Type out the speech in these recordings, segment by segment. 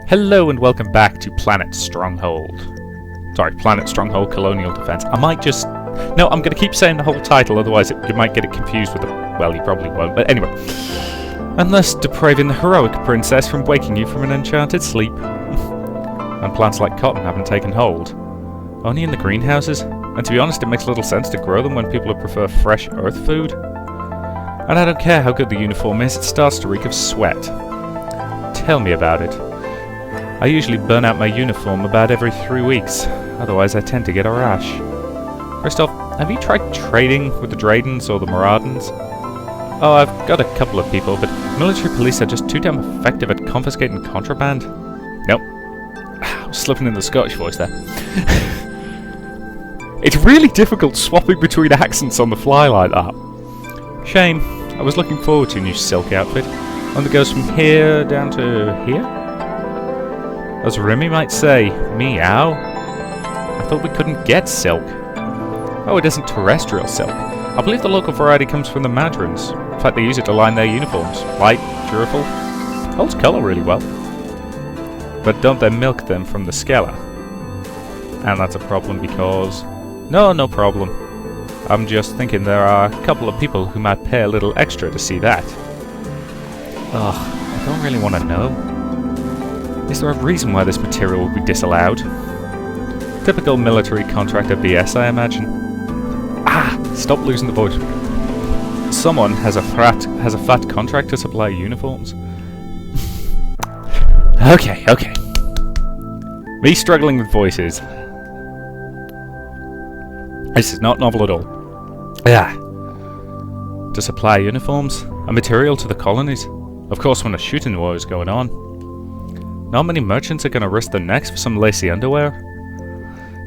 Hello and welcome back to Planet Stronghold. Sorry, Planet Stronghold Colonial Defence. I might just... No, I'm going to keep saying the whole title, otherwise you might get it confused with the... Well, you probably won't, but anyway. And thus depriving the heroic princess from waking you from an enchanted sleep. And plants like cotton haven't taken hold. Only in the greenhouses. And to be honest, it makes little sense to grow them when people would prefer fresh earth food. And I don't care how good the uniform is, it starts to reek of sweat. Tell me about it. I usually burn out my uniform about every 3 weeks, otherwise I tend to get a rash. Christoph, have you tried trading with the Dradens or the Maraudens? Oh, I've got a couple of people, but military police are just too damn effective at confiscating contraband. Nope. I was slipping in the Scottish voice there. It's really difficult swapping between accents on the fly like that. Shame. I was looking forward to a new silk outfit. One that goes from here down to here? As Remy might say, meow. I thought we couldn't get silk. Oh, it isn't terrestrial silk. I believe the local variety comes from the Madrons. In fact, they use it to line their uniforms. Light, durable, holds colour really well. But don't they milk them from the Skella? And that's a problem because... No problem. I'm just thinking there are a couple of people who might pay a little extra to see that. Ugh, I don't really want to know. Is there a reason why this material would be disallowed? Typical military contractor BS, I imagine. Ah! Stop losing the voice. Someone has a fat contract to supply uniforms. Okay. Me struggling with voices. This is not novel at all. Yeah. To supply uniforms? A material to the colonies? Of course, when a shooting war is going on. Not many merchants are going to risk their necks for some lacy underwear.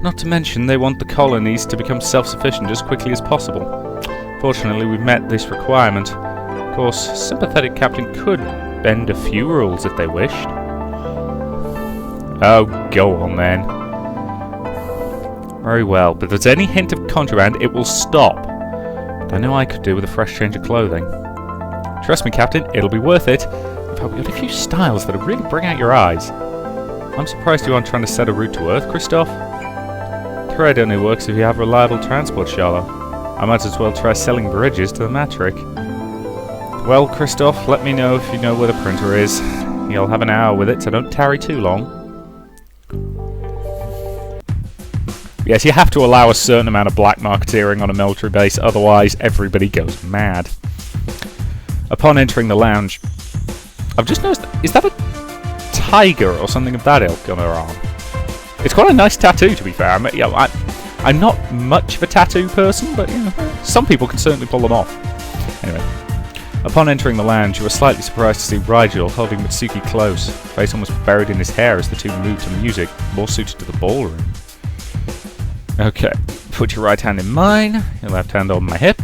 Not to mention, they want the colonies to become self-sufficient as quickly as possible. Fortunately, we've met this requirement. Of course, sympathetic captain could bend a few rules if they wished. Oh, go on then. Very well, but if there's any hint of contraband, it will stop. But I know I could do with a fresh change of clothing. Trust me, Captain, it'll be worth it. We've got a few styles that'll really bring out your eyes. I'm surprised you aren't trying to set a route to Earth, Christoph. Trade only works if you have reliable transport, Charlotte. I might as well try selling bridges to the Matric. Well, Christoph, let me know if you know where the printer is. You'll have an hour with it, so don't tarry too long. Yes, you have to allow a certain amount of black marketeering on a military base, otherwise everybody goes mad. Upon entering the lounge, I've just noticed, is that a tiger or something of that ilk on her arm? It's quite a nice tattoo, to be fair. I'm not much of a tattoo person, but you know, some people can certainly pull them off. Anyway, upon entering the lounge, you were slightly surprised to see Rigel holding Mitsuki close, face almost buried in his hair as the two moved to music, more suited to the ballroom. Okay, put your right hand in mine, your left hand on my hip.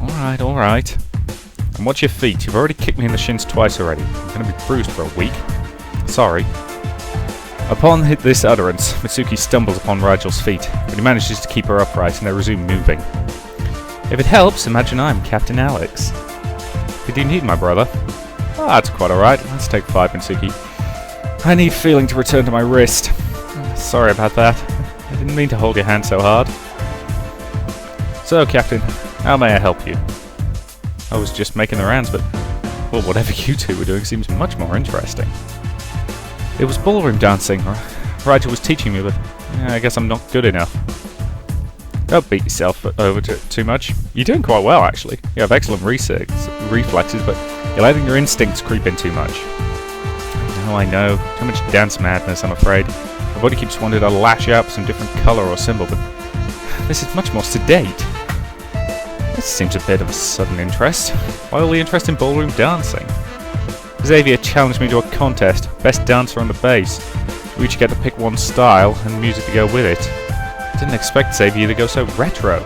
Alright. And watch your feet. You've already kicked me in the shins twice already. I'm going to be bruised for a week. Sorry. Upon this utterance, Mitsuki stumbles upon Rigel's feet, but he manages to keep her upright and they resume moving. If it helps, imagine I'm Captain Alex. Did you need my brother? Oh, that's quite alright. Let's take 5, Mitsuki. I need feeling to return to my wrist. Sorry about that. I didn't mean to hold your hand so hard. So, Captain, how may I help you? I was just making the rounds, but well, whatever you two were doing seems much more interesting. It was ballroom dancing. Rigel was teaching me, but I guess I'm not good enough. Don't beat yourself over too much. You're doing quite well, actually. You have excellent reflexes, but you're letting your instincts creep in too much. I know. Too much dance madness, I'm afraid. My body keeps wanting to lash out for some different colour or symbol, but this is much more sedate. This seems a bit of a sudden interest. Why all the interest in ballroom dancing? Xavier challenged me to a contest, best dancer on the base. We each get to pick one style and music to go with it. I didn't expect Xavier to go so retro.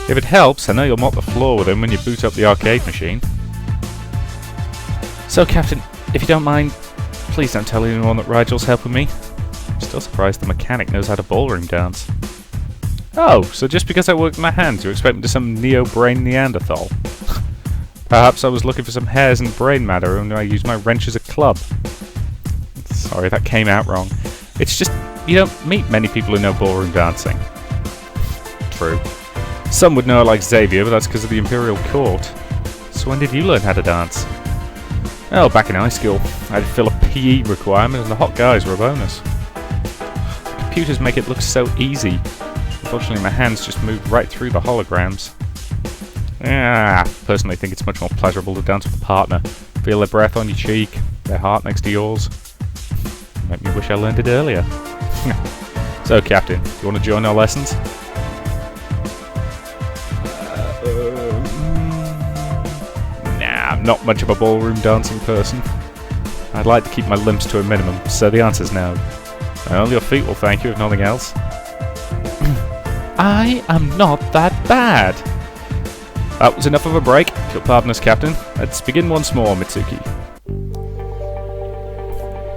If it helps, I know you'll mop the floor with him when you boot up the arcade machine. So, Captain, if you don't mind, please don't tell anyone that Rigel's helping me. I'm still surprised the mechanic knows how to ballroom dance. Oh, so just because I work my hands, you expect me to some neo-brain Neanderthal? Perhaps I was looking for some hairs and brain matter and I used my wrench as a club. Sorry, that came out wrong. It's just, you don't meet many people who know ballroom dancing. True. Some would know it like Xavier, but that's because of the Imperial Court. So when did you learn how to dance? Well, back in high school, I had to fill a PE requirement and the hot guys were a bonus. The computers make it look so easy. Unfortunately, my hands just moved right through the holograms. Yeah, I personally think it's much more pleasurable to dance with a partner. Feel their breath on your cheek, their heart next to yours. Make me wish I learned it earlier. So, Captain, do you want to join our lessons? Nah, I'm not much of a ballroom dancing person. I'd like to keep my limps to a minimum, so the answer's no. Well, your feet will thank you if nothing else. I am not that bad. That was enough of a break. If you'll pardon us, Captain. Let's begin once more, Mitsuki.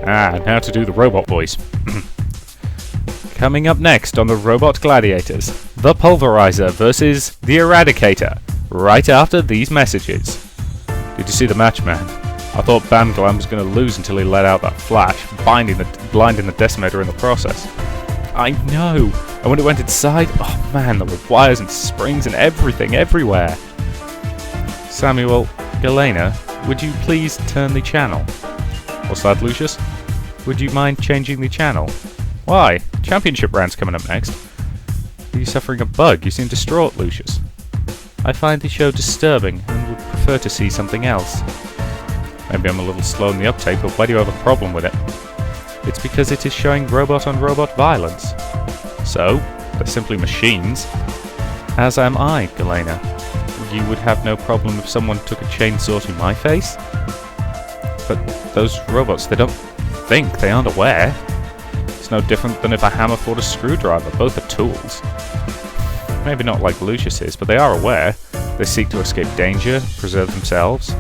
Now to do the robot voice. Coming up next on the Robot Gladiators, the Pulverizer versus the Eradicator, right after these messages. Did you see the match, man? I thought Bam Glam was going to lose until he let out that flash, blinding the Decimator in the process. I know! And when it went inside, oh man, there were wires and springs and everything everywhere. Samuel, Galena, would you please turn the channel? What's that, Lucius? Would you mind changing the channel? Why? Championship round's coming up next. Are you suffering a bug? You seem distraught, Lucius. I find the show disturbing and would prefer to see something else. Maybe I'm a little slow in the uptake, but why do you have a problem with it? It's because it is showing robot-on-robot violence. So, they're simply machines. As am I, Galena. You would have no problem if someone took a chainsaw to my face? But those robots, they don't think, they aren't aware. It's no different than if a hammer fought a screwdriver, both are tools. Maybe not like Lucius is, but they are aware. They seek to escape danger, preserve themselves.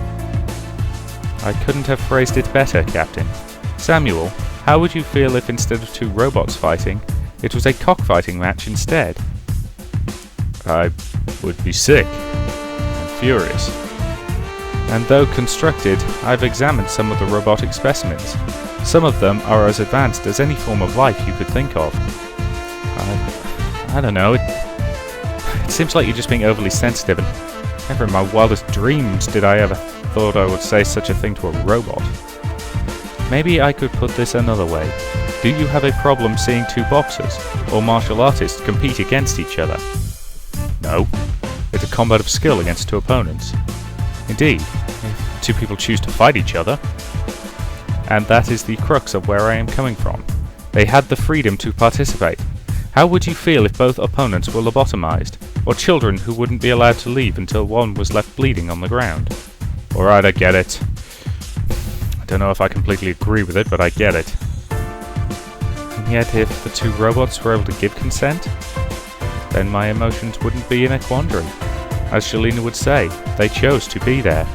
I couldn't have phrased it better, Captain. Samuel, how would you feel if instead of two robots fighting, it was a cockfighting match instead? I would be sick and furious. And though constructed, I've examined some of the robotic specimens. Some of them are as advanced as any form of life you could think of. I don't know, it seems like you're just being overly sensitive, and never in my wildest dreams did I ever thought I would say such a thing to a robot. Maybe I could put this another way. Do you have a problem seeing two boxers or martial artists compete against each other? No. It's a combat of skill against two opponents. Indeed, if two people choose to fight each other. And that is the crux of where I am coming from. They had the freedom to participate. How would you feel if both opponents were lobotomized, or children who wouldn't be allowed to leave until one was left bleeding on the ground? Alright, I get it. I don't know if I completely agree with it, but I get it. And yet, if the two robots were able to give consent, then my emotions wouldn't be in a quandary. As Shalina would say, they chose to be there.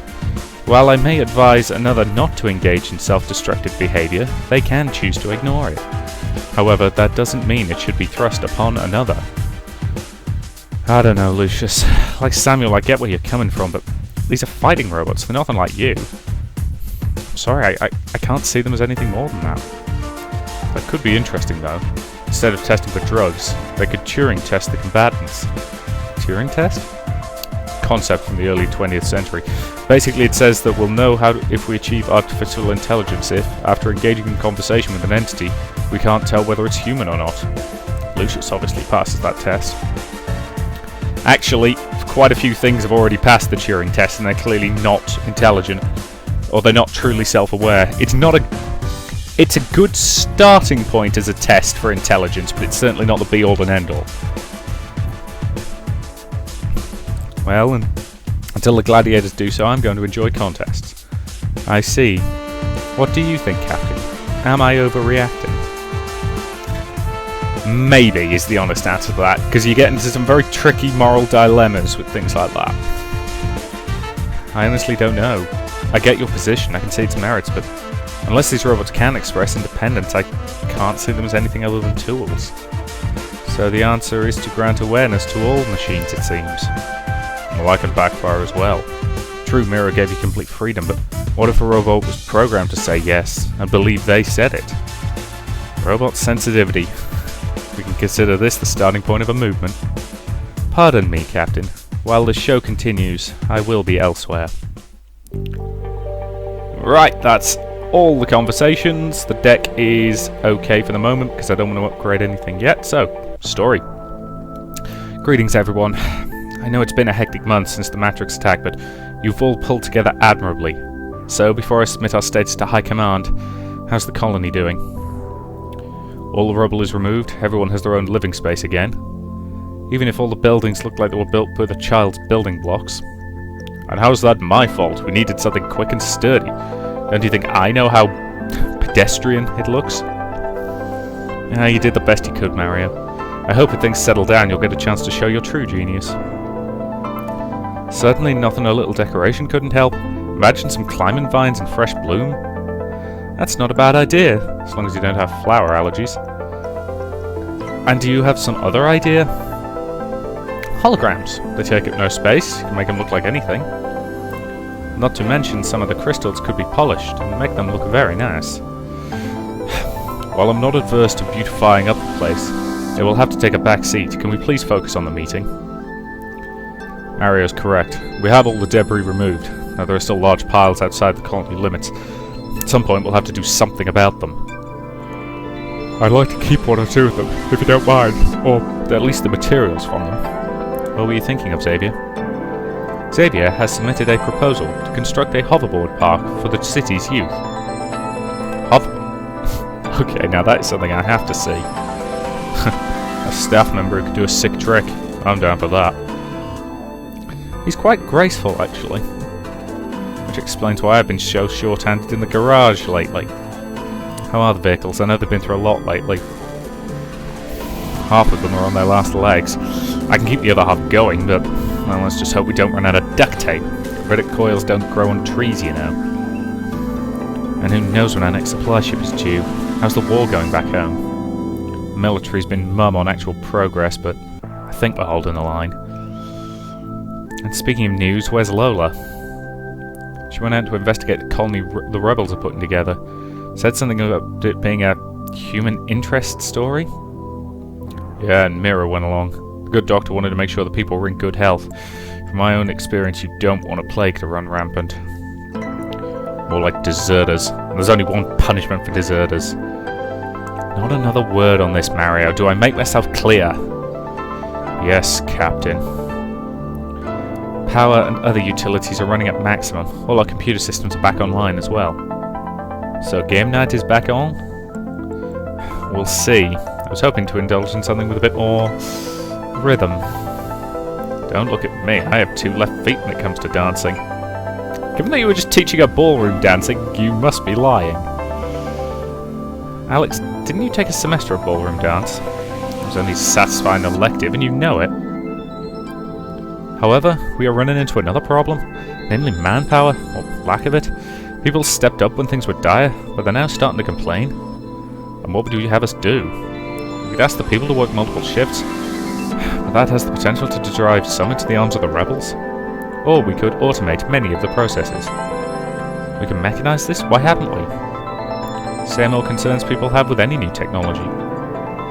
While I may advise another not to engage in self-destructive behavior, they can choose to ignore it. However, that doesn't mean it should be thrust upon another. I don't know, Lucius. Like Samuel, I get where you're coming from, but these are fighting robots, they're nothing like you. I'm sorry, I can't see them as anything more than that. That could be interesting, though. Instead of testing for drugs, they could Turing test the combatants. Turing test? Concept from the early 20th century. Basically, it says that we'll know if we achieve artificial intelligence if, after engaging in conversation with an entity, we can't tell whether it's human or not. Lucius obviously passes that test. Actually, quite a few things have already passed the Turing test, and they're clearly not intelligent, or they're not truly self-aware. It's a good starting point as a test for intelligence, but it's certainly not the be-all and end-all. Well, and until the gladiators do so, I'm going to enjoy contests. I see. What do you think, Captain? Am I overreacting? Maybe is the honest answer to that, because you get into some very tricky moral dilemmas with things like that. I honestly don't know. I get your position, I can see its merits, but unless these robots can express independence, I can't see them as anything other than tools. So the answer is to grant awareness to all machines, it seems. Well, I can backfire as well. True, Mirror gave you complete freedom, but What if a robot was programmed to say yes, and believe they said it? Robot sensitivity. We can consider this the starting point of a movement. Pardon me, Captain. While the show continues, I will be elsewhere. Right, that's all the conversations. The deck is okay for the moment, because I don't want to upgrade anything yet. So, story. Greetings, everyone. I know it's been a hectic month since the Matrix attack, but you've all pulled together admirably. So, before I submit our status to High Command, how's the colony doing? All the rubble is removed, everyone has their own living space again. Even if all the buildings look like they were built with a child's building blocks. And how's that my fault? We needed something quick and sturdy. Don't you think I know how pedestrian it looks? Yeah, you did the best you could, Mario. I hope if things settle down you'll get a chance to show your true genius. Certainly nothing a little decoration couldn't help. Imagine some climbing vines and fresh bloom. That's not a bad idea, as long as you don't have flower allergies. And do you have some other idea? Holograms. They take up no space, you can make them look like anything. Not to mention some of the crystals could be polished and make them look very nice. While I'm not adverse to beautifying up the place, it will have to take a back seat. Can we please focus on the meeting? Mario's correct. We have all the debris removed. Now there are still large piles outside the colony limits. At some point we'll have to do something about them. I'd like to keep one or two of them, if you don't mind. Or at least the materials from them. What were you thinking of, Xavier? Xavier has submitted a proposal to construct a hoverboard park for the city's youth. Okay, now that is something I have to see. A staff member who could do a sick trick. I'm down for that. He's quite graceful, actually. Which explains why I've been so short-handed in the garage lately. How are the vehicles? I know they've been through a lot lately. Half of them are on their last legs. I can keep the other half going, but well, let's just hope we don't run out of duct tape. Rivet coils don't grow on trees, you know. And who knows when our next supply ship is due. How's the war going back home? The military's been mum on actual progress, but I think we're holding the line. And speaking of news, where's Lola? She went out to investigate the colony the rebels are putting together. Said something about it being a human interest story? Yeah, and Mira went along. The good doctor wanted to make sure the people were in good health. From my own experience, you don't want a plague to run rampant. More like deserters. And there's only one punishment for deserters. Not another word on this, Mario. Do I make myself clear? Yes, Captain. Power and other utilities are running at maximum. All our computer systems are back online as well. So game night is back on? We'll see. I was hoping to indulge in something with a bit more rhythm. Don't look at me. I have two left feet when it comes to dancing. Given that you were just teaching a ballroom dancing, you must be lying. Alex, didn't you take a semester of ballroom dance? It was only satisfying elective, and you know it. However, we are running into another problem, namely manpower, or lack of it. People stepped up when things were dire, but they're now starting to complain. And what would you have us do? We could ask the people to work multiple shifts, but that has the potential to drive some into the arms of the rebels. Or we could automate many of the processes. We can mechanize this? Why haven't we? Same old concerns people have with any new technology.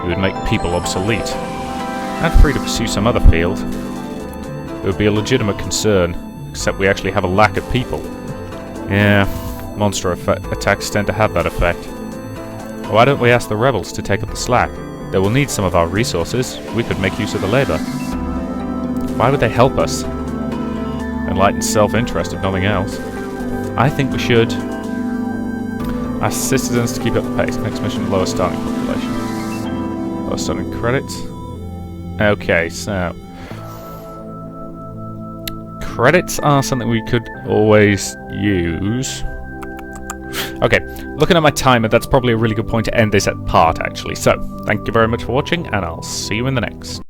It would make people obsolete, and free to pursue some other field. It would be a legitimate concern, except we actually have a lack of people. Yeah, monster attacks tend to have that effect. Why don't we ask the rebels to take up the slack? They will need some of our resources. We could make use of the labour. Why would they help us? Enlightened self-interest, if nothing else. I think we should ask citizens to keep up the pace. Next mission, lower starting population. Lower starting credits. Okay, so credits are something we could always use. Okay, looking at my timer, that's probably a really good point to end this part, actually. So, thank you very much for watching, and I'll see you in the next.